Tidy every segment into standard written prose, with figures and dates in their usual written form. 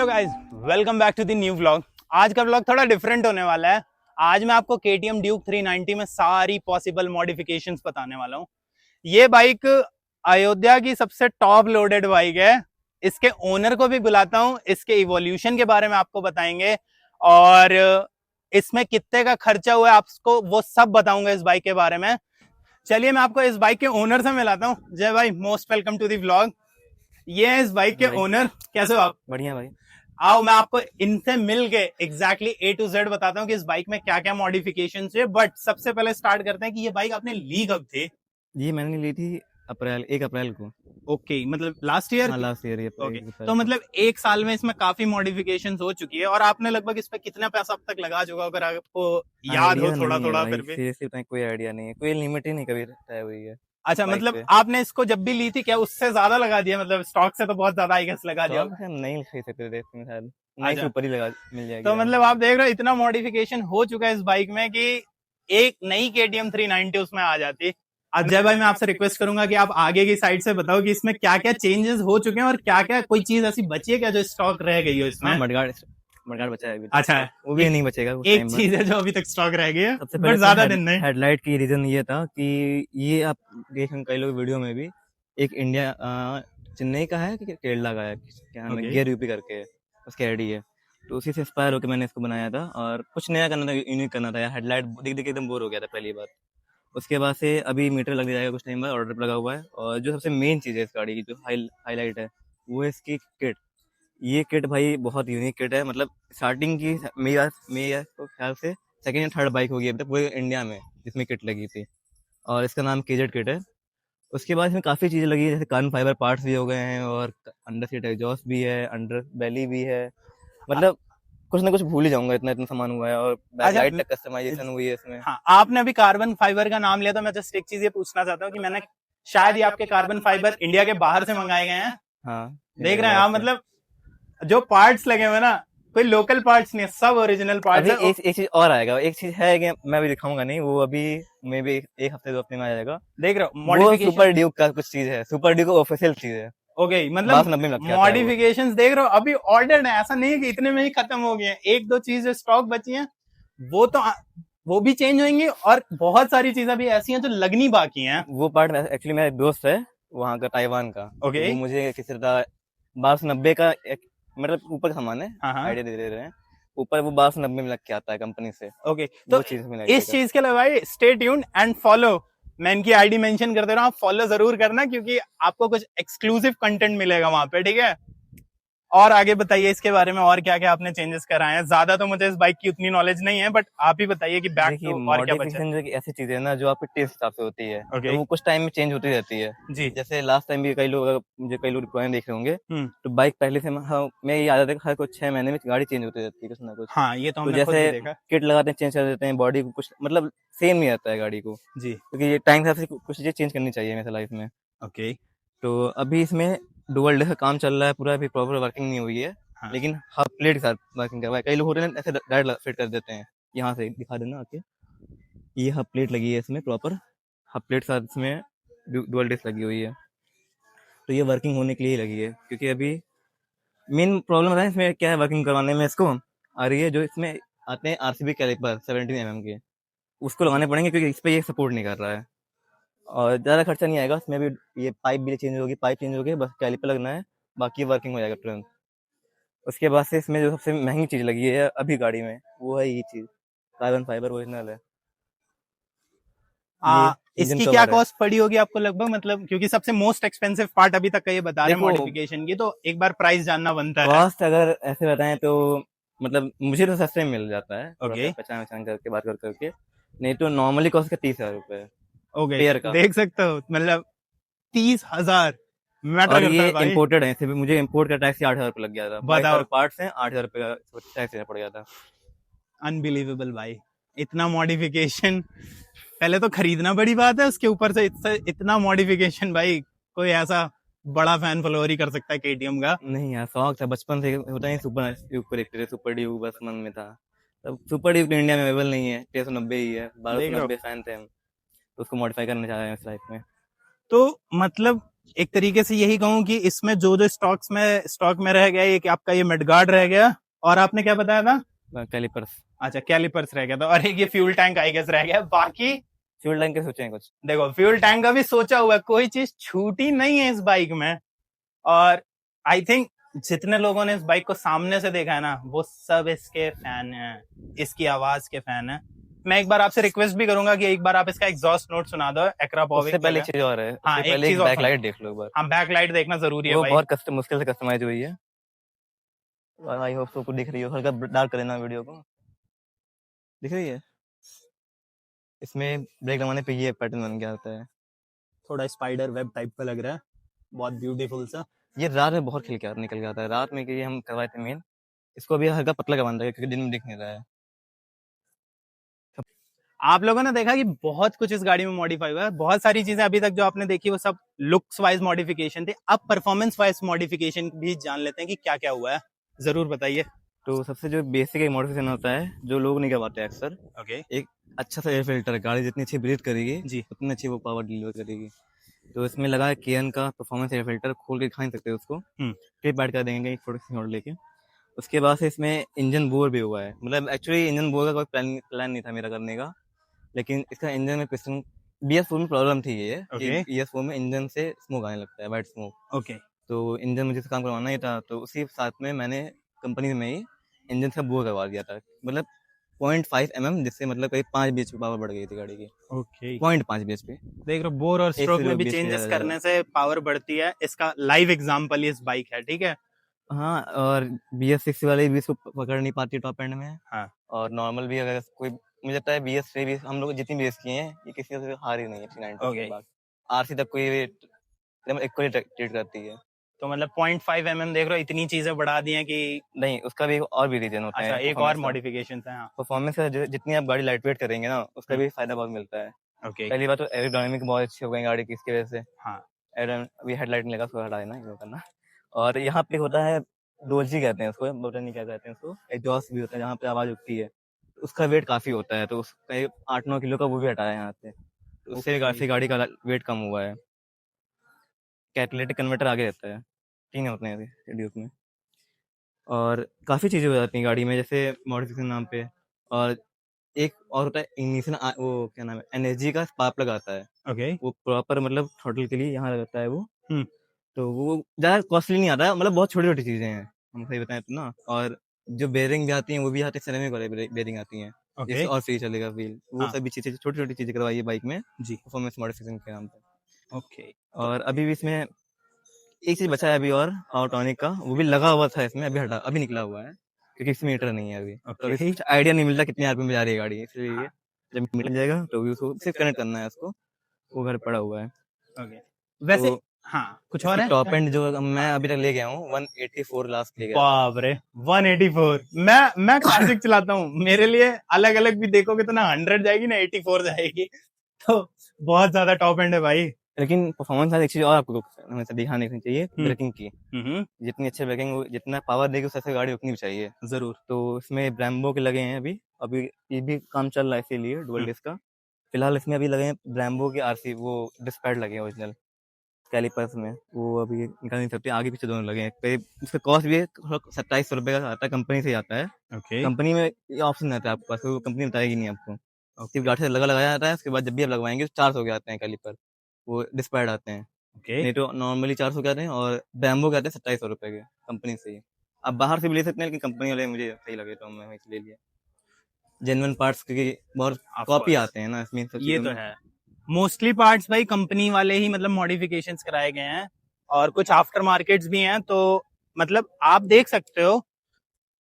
Guys, welcome back to the new vlog. आज का vlog थोड़ा डिफरेंट होने वाला है। आज मैं आपको KTM ड्यूक 390 में सारी पॉसिबल मॉडिफिकेशंस बताने वाला हूँ। ये बाइक अयोध्या की सबसे टॉप लोडेड बाइक है। इसके ओनर को भी बुलाता हूँ, इसके इवोल्यूशन के बारे में आपको बताएंगे और इसमें कितने का खर्चा हुआ है आपको वो सब बताऊंगा इस बाइक के बारे में। चलिए मैं आपको इस बाइक के ओनर से मिलाता हूँ। जय भाई, most welcome to the vlog. ये है इस बाइक के ओनर। कैसे हो आप? बढ़िया भाई। आओ मैं आपको इनसे मिल के एग्जैक्टली A to Z बताता हूँ कि इस बाइक में क्या क्या मॉडिफिकेशन है। बट सबसे पहले स्टार्ट करते हैं कि ये बाइक आपने ली कब थी? ये मैंने ली थी 1 अप्रैल को। ओके, मतलब लास्ट ईयर? हाँ, लास्ट ईयर ओके, 1 अप्रैल तो को। मतलब एक साल में इसमें काफी मॉडिफिकेशन हो चुकी है और आपने लगभग इस पे कितना पैसा अब तक लगा चुका, अगर आपको याद हो आइडिया थोड़ा नहीं है थोड़ा भाई, फिर भी? सीरियसली बताएं कोई आइडिया नहीं है, कोई लिमिट ही नहीं कभी तय हुई है अच्छा, बाइक मतलब पे। आपने इसको जब भी ली थी क्या उससे ज्यादा लगा दिया? मतलब स्टॉक से तो बहुत ज्यादा आई गेस लगा दिया स्टॉक होगा। से हम नहीं खरीद सकते थे इसमें, शायद नहीं से अच्छा, ऊपर ही लगा मिल जाएगी तो आराम मतलब से। आप देख रहे हो इतना मॉडिफिकेशन हो चुका है इस बाइक में कि एक नई KTM 390 उसमें आ जाती। अजय भाई, मैं आपसे रिक्वेस्ट करूंगा कि आप आगे की साइड से बताओ कि इसमें क्या क्या चेंजेस हो चुके हैं और क्या क्या कोई चीज ऐसी बची है क्या जो स्टॉक रह गई हो हाँ, इसमें? मडगार्ड मडगार्ड बचा है अभी तक अच्छा, तो, वो भी एक नहीं बचेगा कुछ एक टाइम बाद। चीज है जो अभी तक स्टॉक रह गई है, सबसे बट पहले तो ज्यादा दिन नहीं। हेडलाइट की रीजन ये था कि ये आप देखें कई लोग वीडियो में भी, एक इंडिया चेन्नई का है कि केरला का है, क्या नाम है, ओके। गियर यूपी करके है, उसके आईडी है। तो उसी से इंस्पायर होकर मैंने इसको बनाया था और कुछ नया करना था, यूनिक करना था यार। हेडलाइट देख देख के एकदम बोर हो गया था पहली बार। उसके बाद से अभी मीटर लग जाएगा कुछ टाइम बाद, ऑर्डर पे लगा हुआ है। और जो सबसे मेन चीज़ है इस गाड़ी की, जो हाईलाइट है, वो है इसकी किट। ये किट भाई बहुत यूनिक किट है। मतलब स्टार्टिंग की मेरा तो ख्याल से सेकंड या थर्ड बाइक होगी अभी तक पूरे इंडिया में जिसमें किट लगी थी, और इसका नाम केजेड किट है। उसके बाद इसमें काफ़ी चीज़ें लगी है, जैसे कार्बन फाइबर पार्ट्स भी हो गए हैं, और अंडर सीट एग्जॉस्ट भी है, अंडर बेली भी है। मतलब कुछ ना कुछ भूल ही जाऊंगा, इतना इतना सामान हुआ है। और अच्छा, बैकलाइट तक कस्टमाइजेशन हुई है इसमें। हाँ, आपने अभी कार्बन फाइबर का नाम लिया तो मैं जस्ट एक चीज ये पूछना चाहता हूँ कि मैंने शायद ये आपके कार्बन फाइबर इंडिया के बाहर से मंगाए गए हैं। हाँ, इंडिया देख के रहे हैं बाहर आप? से। मतलब जो पार्ट्स लगे हुए ना, कोई लोकल पार्ट्स नहीं है, सब ओरिजिनल पार्ट्स अभी है। एक चीज और आएगा, एक चीज है कि मैं अभी दिखाऊंगा नहीं, वो अभी मे भी एक हफ्ते 2 हफ्ते में आ जाएगा। देख रहे हो वो मॉडिफिकेशन? सुपर ड्यूक का कुछ चीज है, सुपर ड्यूक ऑफिशियल चीज है। ओके, मतलब 1290 में लग के आता है वो। मॉडिफिकेशंस देख रहे हो अभी ऑर्डर्ड है, ऐसा नहीं है कि इतने में ही खत्म हो गए हैं। एक दो चीज जो स्टॉक बची हैं वो तो वो भी चेंज होंगी और बहुत सारी चीजें भी ऐसी हैं जो लगनी बाकी हैं। वो पार्ट एक्चुअली मेरा एक दोस्त है वहाँ का, ताइवान का। तो ओके। वो मुझे किसी तरह 1290 का एक, मतलब ऊपर का सामान है, हाँ हाँ। आइडिया दे रहे हैं। ऊपर वो 1290 में लग के आता है कंपनी से। ओके, तो वो चीज में आइडिया इस का। चीज के लिए भाई स्टे ट्यून्ड एंड फॉलो। मैं इनकी आईडी मेंशन कर दे रहा हूँ, आप फॉलो जरूर करना क्योंकि आपको कुछ एक्सक्लूसिव कंटेंट मिलेगा वहां पे, ठीक है? और आगे बताइए इसके बारे में, और क्या क्या आपने चेंजेस कराए हैं? ज्यादा तो मुझे इस बाइक की उतनी नॉलेज नहीं है, बट आप ही बताइए कि बैक देखिए, टू और क्या बचा है। मॉडिफिकेशन जो कि ऐसी चीज है ना, जो आपके टेस्ट हिसाब से होती है, ओके। तो वो कुछ टाइम में चेंज होती रहती है। जी। जैसे लास्ट टाइम भी कई लोग, मुझे कई लोग रिक्वायरमेंट देख रहे होंगे, हम्म। तो बाइक पहले से हाँ, मैं ये आदत है कि हर कुछ 6 महीने में गाड़ी चेंज होती रहती है कुछ ना कुछ। हाँ, ये तो तो हमने खुद भी जैसे देखा। किट लगाते हैं, चेंज कर देते हैं, बॉडी को कुछ मतलब सेम नहीं रहता है गाड़ी को, जी। क्योंकि ये टाइम हिसाब से कुछ चीज़ें चेंज करनी चाहिए मेरे लाइफ में। ओके। तो अभी इसमें डुअल डिस्क का काम चल रहा है पूरा, अभी प्रॉपर वर्किंग नहीं हुई है। हाँ। लेकिन हब प्लेट के साथ वर्किंग करवा है। कई लोग होते हैं ना, ऐसे डायरेक्ट फिट कर देते हैं। यहाँ से दिखा देना आके, ये हब प्लेट लगी है इसमें प्रॉपर। हब प्लेट के साथ इसमें डुअल डिस्क लगी हुई है। तो ये वर्किंग होने के लिए ही लगी है, क्योंकि अभी मेन प्रॉब्लम है इसमें क्या है वर्किंग करवाने में इसको, आ रही है जो इसमें आते हैं आरसीबी कैलिपर 17 mm के, उसको लगाने पड़ेंगे, क्योंकि इस पर ये सपोर्ट नहीं कर रहा है। और ज़्यादा खर्चा नहीं आएगा इसमें भी। ये पाइप भी चेंज होगी, पाइप चेंज होगी, बस कैलिपर लगना है, बाकी वर्किंग हो जाएगा तुरंत। उसके बाद से इसमें जो सबसे महंगी चीज़ लगी है अभी गाड़ी में, वो है ये चीज़, कार्बन फाइबर ओरिजिनल है। ये इंजन इसकी क्या कवर है। कॉस्ट पड़ी होगी आपको लगभग? मतलब क्योंकि सबसे मोस्ट एक्सपेंसिव पार्ट अभी तक का ये बता रहे हैं देखो, मॉडिफिकेशन की, तो एक बार प्राइस जानना बनता है। कॉस्ट अगर ऐसे बताएं तो मतलब मुझे तो सस्ते में मिल जाता है, थोड़ा ओके। सा पहचान वहचान करके बात कर करके। नहीं तो नॉर्मली कॉस्ट का 30,000 रुपये है, ओके, पेयर का। देख सकते हो मतलब 30,000 मैटर और करता ये है भाई। इम्पोर्टेड है, सिर्फ मुझे इम्पोर्ट का टैक्स ही 8,000 रुपये लग गया था। बाकी बताओ, सारे पार्ट्स हैं, 8,000 रुपये का टैक्स देना पड़ गया था। अनबिलीवेबल भाई। इतना मॉडिफिकेशन पहले तो खरीदना बड़ी बात है, उसके ऊपर से इतना मॉडिफिकेशन भाई। कोई ऐसा बड़ा फैन फॉलोअर ही कर सकता है KTM का। नहीं यार, शौक था बचपन से, होता नहीं सुपर ड्यूक को देखते थे, सुपर ड्यूक बस मन में था। तब सुपर ड्यूक इंडिया में अवेलेबल नहीं है, 1390 ही है, बारह देख सौ रहे हो? नब्बे फैन थे हम, तो उसको मॉडिफाई करना चाह रहे हैं इस लाइफ में। तो मतलब एक तरीके से यही कहूँ कि इसमें जो जो स्टॉक में रह गया, एक आपका ये मडगार्ड रह गया, और आपने क्या बताया था? कैलिपर्स। अच्छा, कैलिपर्स रह गया था, और एक ये फ्यूल टैंक आई गेस रह गया। बाकी फ्यूल टैंक के सोचे हैं कुछ। देखो, फ्यूल टैंक का भी सोचा हुआ है, कोई चीज छूटी नहीं है इस बाइक में। और आई थिंक जितने लोगों ने इस बाइक को सामने से देखा है ना, वो सब इसके फैन हैं, इसकी आवाज के फैन हैं। मैं एक बार आपसे रिक्वेस्ट भी करूंगा कि एक बार आप इसका एग्जॉस्ट नोट सुना दो, एक्रापोविक उससे पहले का। एक चीज और है, हाँ, उससे एक पहले चीज एक और बैक सुना। लाइट देख लो एक बार। हाँ, बैक लाइट देखना जरूरी है वो भाई। बहुत मुश्किल से कस्टमाइज हुई है। आई होप सबको दिख रही हो, हल्का डार्क कर देना वीडियो को। दिख रही है? इसमें ब्रेक दबाने पे ये पैटर्न बन गया होता है। थोड़ा स्पाइडर वेब टाइप का लग रहा है, बहुत ब्यूटीफुल सा। ये रात में बहुत खिल के निकल के आता है, रात में कि ये हम करवाए थे मेन। इसको अभी हल्का पतला करवाना है क्योंकि दिन में दिख नहीं रहा है। आप लोगों ने देखा कि बहुत कुछ इस गाड़ी में मॉडिफाई हुआ है। बहुत सारी चीजें अभी तक जो आपने देखी वो सब लुक्स वाइज मॉडिफिकेशन थे। अब परफॉर्मेंस वाइज मॉडिफिकेशन भी जान लेते हैं कि क्या क्या हुआ है, जरूर बताइए। तो सबसे जो बेसिक एक मॉडिफिकेशन होता है जो लोग नहीं करवाते अक्सर, ओके। एक अच्छा सा एयर फिल्टर। गाड़ी जितनी अच्छी ब्रीथ करेगी जी। उतनी अच्छी वो पावर डिलीवर करेगी। तो इसमें लगा है केएन का परफॉर्मेंस एयर फिल्टर, खोल के दिखा नहीं सकते उसको, क्लिप ऐड कर देंगे एक छोटे से नोट लेके। उसके बाद से इसमें इंजन बोर भी हुआ है, मतलब एक्चुअली इंजन बोर का कोई प्लान नहीं था मेरा करने का, लेकिन इसका इंजन में पिस्टन BS4 में प्रॉब्लम थी ये कि BS4 में इंजन से स्मोक आने लगता है, वाइट स्मोक। ओके। तो इंजन मुझे से काम करवाना ही था, तो उसी साथ में मैंने कंपनी में ही इंजन से बोर करवा दिया था, मतलब 0.5 mm, जिससे मतलब करीब 5 bhp पावर बढ़ गई थी गाड़ी की। ओके। 0.5 bhp। देख रहे हो, बोर और स्ट्रोक में भी 1 से 2 bhp चेंजेस ज़्यादा करने से पावर बढ़ती है। इसका लाइव एग्जांपल इस बाइक है, ठीक है। हाँ, और BS6 वाले भी इसको पकड़ नहीं पाती टॉप एंड में। हाँ। और नॉर्मल भी अगर कोई, मुझे लगता है BS3 भी हम लोग जितनी बेस किए हैं ये किसी से हार ही नहीं है 90 ओके। के बाद। RC तक कोई एकदम इक्वली ट्रीट करती है। तो मतलब 0.5 mm देख रहे हो, इतनी चीजें बढ़ा दी हैं कि। नहीं, उसका भी और भी रीजन होता अच्छा, है एक और मॉडिफिकेशन है। हाँ। परफॉर्मेंस का। जितनी आप गाड़ी लाइट वेट करेंगे ना, उसका भी फायदा बहुत मिलता है। ओके। पहली बात तो एरोडायनेमिक बहुत अच्छी हो गई गाड़ी की इसकी वजह से। हाँ। अभी हेडलाइट नहीं लगा, उसको हटा देना, ये करना। और यहाँ पे होता है डोजी कहते हैं उसको, पता नहीं क्या कहते हैं उसको, एग्जॉस्ट भी होता है जहाँ पे आवाज उठती है। उसका वेट काफी होता है, तो उसका 8-9 किलो का वो भी हटाया है यहाँ से, तो उससे गाड़ी का वेट कम हुआ है। कैटेलिटिक कन्वर्टर आगे रहता है, 3 होते हैं ड्यूक में। और काफ़ी चीज़ें हो जाती हैं गाड़ी में, जैसे मॉडिफिकेशन नाम पे। और एक और होता है इग्निशन, वो क्या नाम है, एनर्जी का स्पार्क प्लग आता है। ओके। वो प्रॉपर मतलब थ्रॉटल के लिए यहाँ लगता है वो। तो वो ज़्यादा कॉस्टली नहीं आता, मतलब बहुत छोटी छोटी चीज़ें हैं, हम सही बताएं तो ना। और जो बेरिंग भी आती हैं वो भी आती है, सिरेमिक वाले बेरिंग आती हैं, जिससे और फ्री चलेगा व्हील। वो सभी चीज़ें छोटी छोटी चीज़ें करवाई है बाइक में जी। परफॉर्मेंस मॉडिफिकेशन के नाम पे। ओके। और अभी भी इसमें एक चीज़ बचा है अभी, और टॉनिक का, वो भी लगा हुआ था इसमें, अभी निकला हुआ है क्योंकि इसमें मीटर नहीं है अभी। तो अभी कुछ आइडिया नहीं मिलता कितने आरपीएम पे जा रही है गाड़ी, इसलिए जब मिल जाएगा तो भी उसको सिर्फ कनेक्ट करना है उसको, वो घर पड़ा हुआ है। ओके। वैसे तो हाँ, कुछ और है? टॉप एंड जो मैं अभी तक ले गया हूँ 184 लास्ट ले गया। बाप रे, 184! मैं क्लासिक चलाता हूँ, मेरे लिए अलग अलग भी देखोगे तो ना 100 जाएगी ना 84 जाएगी, तो बहुत ज्यादा टॉप एंड है भाई। लेकिन परफॉर्मेंस एक चीज और आपको हमेशा ध्यान रखनी चाहिए, ब्रेकिंग की। जितनी अच्छी ब्रेकिंग, जितना पावर देगी उससे गाड़ी रुकनी भी चाहिए जरूर। तो इसमें ब्रैम्बो के लगे हैं अभी अभी ये भी काम चल रहा है इसीलिए डुअल डिस्क का। फिलहाल इसमें अभी लगे हैं ब्रैम्बो के RC वो डिस्क पैड लगे हैं ओरिजिनल कैलिपर्स में, वो अभी निकाल नहीं सकते, आगे पीछे दोनों लगे हैं। करीब इसका कॉस्ट भी 2700 रुपये का आता है, कंपनी से आता है। ओके। कंपनी में ये ऑप्शन रहता है आपके पास, वो कंपनी बताएगी नहीं आपको, सिर्फ गाड़ी से लगाया जाता है। उसके बाद जब भी आप लगवाएंगे तो 400 के आते हैं कैलिपर, वो डिस्क पैड आते हैं। नहीं तो नॉर्मली 400 के आते हैं, और बैम्बो के आते हैं 2700 रुपये के कंपनी से ही। आप बाहर से भी ले सकते हैं, लेकिन कंपनी वाले मुझे सही लगे तो मैं ले लिया। जेन्युइन पार्ट्स क्योंकि बहुत कॉपी आते हैं ना इसमें, ये तो है। मोस्टली पार्ट्स भाई कंपनी वाले ही मतलब मॉडिफिकेशंस कराए गए हैं, और कुछ आफ्टर मार्केट्स भी हैं, तो मतलब आप देख सकते हो।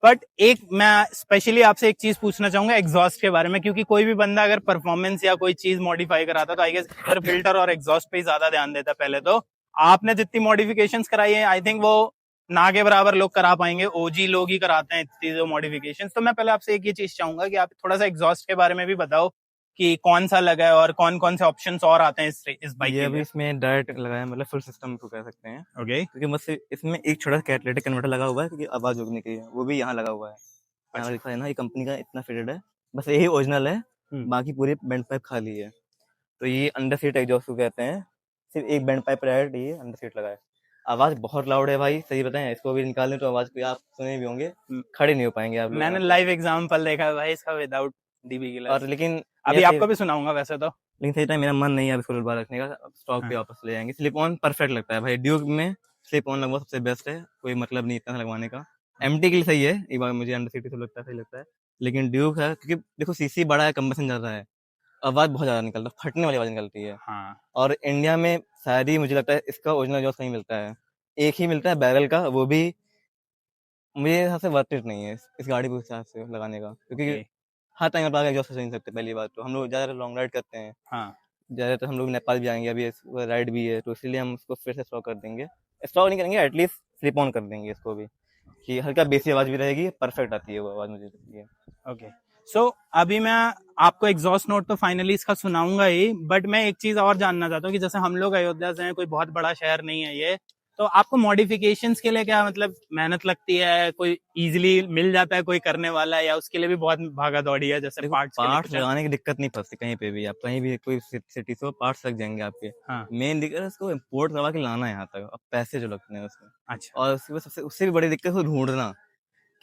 बट एक मैं स्पेशली आपसे एक चीज पूछना चाहूंगा एग्जॉस्ट के बारे में, क्योंकि कोई भी बंदा अगर परफॉर्मेंस या कोई चीज मॉडिफाई कराता तो आई गेस फिल्टर और एग्जॉस्ट पे ही ज्यादा ध्यान देता पहले। तो आपने जितनी मॉडिफिकेशंस कराई है, आई थिंक वो ना के बराबर लोग करा पाएंगे, ओजी लोग ही कराते हैं इतनी जो मॉडिफिकेशंस। तो मैं पहले आपसे एक ये चीज चाहूंगा कि आप थोड़ा सा एग्जॉस्ट के बारे में भी बताओ कि कौन सा लगा है और कौन कौन से ऑप्शंस और आते हैं इस बाइक के लिए। इसमें डायरेक्ट लगाया मतलब फुल सिस्टम को कह सकते हैं। ओके। क्योंकि बस इसमें एक छोटा सा कैटलिटिक कन्वर्टर लगा हुआ है क्योंकि आवाज रोकने के लिए, वो भी यहाँ लगा हुआ है। यहाँ लिखा है ना, ये कंपनी का इतना फिटेड है, बस यही ओरिजिनल है, बाकी पूरे बेंड पाइप खाली है। तो ये अंडर सीट एग्जॉस्ट को कहते हैं। सिर्फ एक बैंड पाइप ऐड ये अंदर सीट लगा है। आवाज बहुत लाउड है भाई, सही बताएं, इसको भी निकाल दें तो आवाज कोई आप सुने भी होंगे, खड़े नहीं हो पाएंगे आप लोग मैंने यहाँ पे। लाइव एग्जांपल देखा है भाई इसका विदाउट डीबी गिलर्स। और लेकिन अभी ये आपको भी सुनाऊंगा वैसे तो। लेकिन सही टाइम मेरा मन नहीं है अब इसको बाहर रखने का, स्टॉक पे हाँ। वापस ले जाएंगे। स्लिप ऑन परफेक्ट लगता है भाई, ड्यूक में स्लिप ऑन लगभग सबसे बेस्ट है, कोई मतलब नहीं इतना लगवाने का। एमटी के लिए सही है, एक बार मुझे अंडर सिटी से लगता है सही लगता है, लेकिन ड्यूक है क्योंकि देखो सीसी बड़ा है, कंबसन ज्यादा है, आवाज बहुत ज्यादा निकलता है, फटने वाली आवाज निकलती है। हाँ और इंडिया में शायद ही मुझे लगता है इसका ओरिजिनल एग्जॉस्ट कहीं मिलता है, एक ही मिलता है बैरल का, वो भी मुझे हिसाब से वर्थ इट नहीं है इस गाड़ी को हिसाब से लगाने का, क्योंकि ओके। हर टाइम आप एग्जॉस्ट नहीं सकते। पहली बात तो हम लोग ज्यादा लॉन्ग राइड करते हैं, हाँ ज़्यादातर हम लोग नेपाल भी जाएंगे, अभी राइड भी है, तो इसलिए हम उसको फिर से स्टॉक कर देंगे, स्टॉक नहीं करेंगे, एटलीस्ट स्लिप ऑन कर देंगे इसको भी, कि हल्का बेसी आवाज़ भी रहेगी, परफेक्ट आती है वो आवाज़ मुझे लगती है। ओके। सो अभी मैं आपको एग्जॉस्ट नोट तो फाइनली इसका सुनाऊंगा ही, बट मैं एक चीज और जानना चाहता हूँ कि जैसे हम लोग अयोध्या से हैं, कोई बहुत बड़ा शहर नहीं है ये, तो आपको मॉडिफिकेशंस के लिए क्या मतलब मेहनत लगती है, कोई इजीली मिल जाता है कोई करने वाला, या उसके लिए भी बहुत भागा दौड़ी है जैसे देखो पार्ट्स के लिए पार्ट्स कुछ है? लगाने की दिक्कत नहीं पड़ती कहीं पे भी, आप कहीं भी कोई सिटी से हो पार्ट्स लग जाएंगे आपके। हाँ। मेन दिक्कत है उसको इम्पोर्ट करवा के लाना है यहाँ तक, अब पैसे जो लगते हैं उसमें, अच्छा। और उसके बाद सबसे उससे भी बड़ी दिक्कत है ढूंढना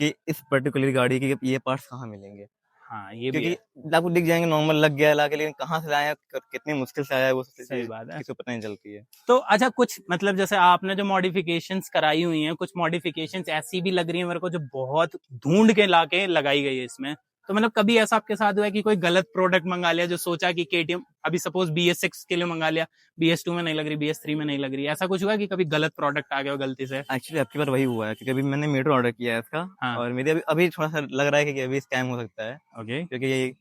कि इस पर्टिकुलर गाड़ी के ये पार्ट्स कहाँ मिलेंगे, हाँ ये भी क्योंकि है। आपको दिख जाएंगे नॉर्मल लग गया ला के, लेकिन कहाँ से लाया कितनी मुश्किल से आया है वो सबसे सही चीज बात है। किसी को पता नहीं चलती है। तो अच्छा, कुछ मतलब जैसे आपने जो मॉडिफिकेशंस कराई हुई हैं, कुछ मॉडिफिकेशंस ऐसी भी लग रही है मेरे को जो बहुत ढूंढ के लाके लगाई गई है इसमें, तो मतलब कभी ऐसा आपके साथ हुआ है कि कोई गलत प्रोडक्ट मंगा लिया, जो सोचा कि केटीएम, अभी सपोज BS6 के लिए मंगा लिया, BS2 में नहीं लग रही, BS3 में नहीं लग रही, ऐसा कुछ हुआ कि कभी गलत प्रोडक्ट आ गया हो गलती से? एक्चुअली आपकी बार वही हुआ है, क्योंकि अभी मैंने मीटर ऑर्डर किया है इसका, हाँ। और मेरे अभी अभी थोड़ा सा लग रहा है कि अभी स्कैम हो सकता है, ओके। क्योंकि ये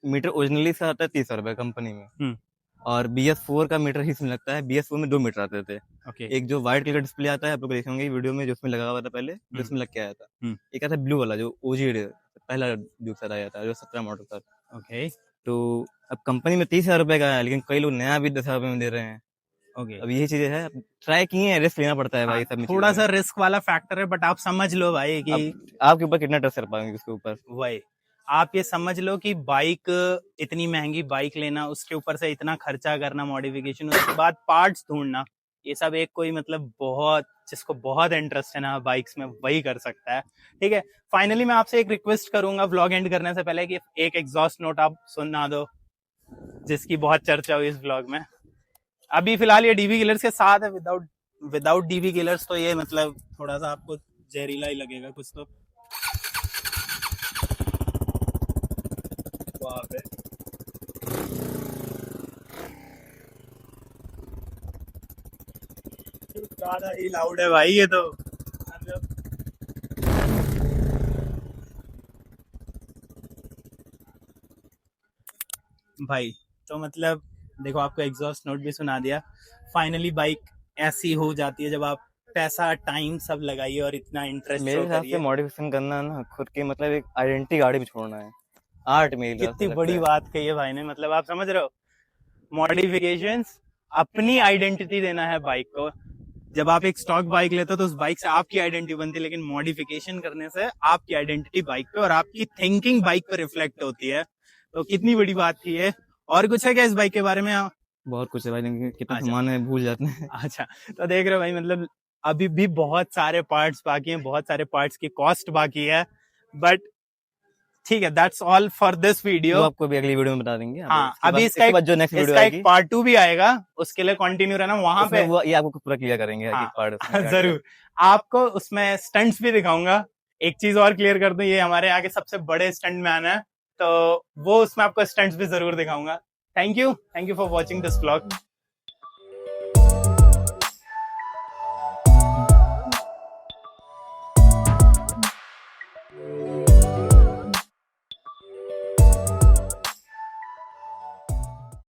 मीटर ओरिजिनली से आता है 30 रुपए कंपनी में, हम्म। और BS4 का मीटर ही इसमें लगता है, BS4 में 2 मीटर आते थे। ओके। एक जो व्हाइट कलर का डिस्प्ले आता है, आप लोग देखे होंगे वीडियो में, जो उसमें लगा हुआ था पहले, जो इसमें लग के आया था। हम्म। एक आता है ब्लू वाला, जो ओजी पहला ड्यूक सर आया था, जो 17 मॉडल था। ओके। तो अब कंपनी में 30,000 रुपए का है, लेकिन कई लोग नया भी 10,000 रुपए में दे रहे हैं। ओके। अब यही चीजें है, ट्राई किए हैं, रिस्क लेना पड़ता है भाई सब में थोड़ा चीजों सा में। रिस्क वाला फैक्टर है, बट आप समझ लो भाई कि अब आपके ऊपर कितना ट्रस्ट कर पाएंगे उसके ऊपर। वही, आप ये समझ लो कि बाइक, इतनी महंगी बाइक लेना, उसके ऊपर से इतना खर्चा करना मॉडिफिकेशन, उसके बाद पार्ट्स ढूंढना, ये सब एक कोई मतलब बहुत, जिसको बहुत इंटरेस्ट है ना बाइक्स में, वही कर सकता है। ठीक है, फाइनली मैं आपसे एक रिक्वेस्ट करूंगा व्लॉग एंड करने से पहले कि एक एग्जॉस्ट नोट आप सुना दो, जिसकी बहुत चर्चा हुई इस व्लॉग में। अभी फिलहाल ये डीबी किलर्स के साथ है, विदाउट डीबी किलर्स तो ये मतलब थोड़ा सा आपको जहरीला ही लगेगा कुछ तो। वहां पे ज्यादा ही लाउड है भाई ये तो। भाई तो मतलब देखो, आपको एग्जॉस्ट नोट भी सुना दिया। फाइनली बाइक ऐसी हो जाती है जब आप पैसा टाइम सब लगाइए और इतना इंटरेस्ट मेरे शो हिसाब से करिए। मॉडिफिकेशन करना ना खुद के मतलब एक आइडेंटिटी गाड़ी में छोड़ना है, आर्ट मेरे हिसाब से कितनी लगता बड़ी है। बात कही है भाई ने, मतलब आप समझ रहे हो, मॉडिफिकेशंस अपनी आइडेंटिटी देना है बाइक को। जब आप एक स्टॉक बाइक लेते हो तो उस बाइक से आपकी आइडेंटिटी बनती है, लेकिन मॉडिफिकेशन करने से आपकी आइडेंटिटी बाइक पे और आपकी थिंकिंग बाइक पे रिफ्लेक्ट होती है। तो कितनी बड़ी बात थी ये। और कुछ है क्या इस बाइक के बारे में? बहुत कुछ है भाई, लेकिन कितना अच्छा। सामान है भूल जाते हैं। अच्छा, तो देख रहे हो भाई, मतलब अभी भी बहुत सारे पार्ट्स बाकी हैं, बहुत सारे पार्ट्स की कॉस्ट बाकी है, बट ठीक है, दैट्स ऑल फॉर दिस वो वीडियो। आपको भी अगली वीडियो में बता देंगे। हाँ, अभी इसका इसके बाद जो नेक्स्ट वीडियो एक आएगी पार्ट 2 भी आएगा, उसके लिए कंटिन्यू रहना वहां उसमें पे। वो ये आपको पूरा क्लियर करेंगे, हाँ, एक पार्ट उसमें क्या जरूर आपको उसमें स्टंट्स भी दिखाऊंगा। एक चीज और क्लियर कर दूं, ये हमारे यहाँ के सबसे बड़े स्टंट मैन है, तो वो उसमें आपको स्टंट्स भी जरूर दिखाऊंगा। Thank you for watching this vlog.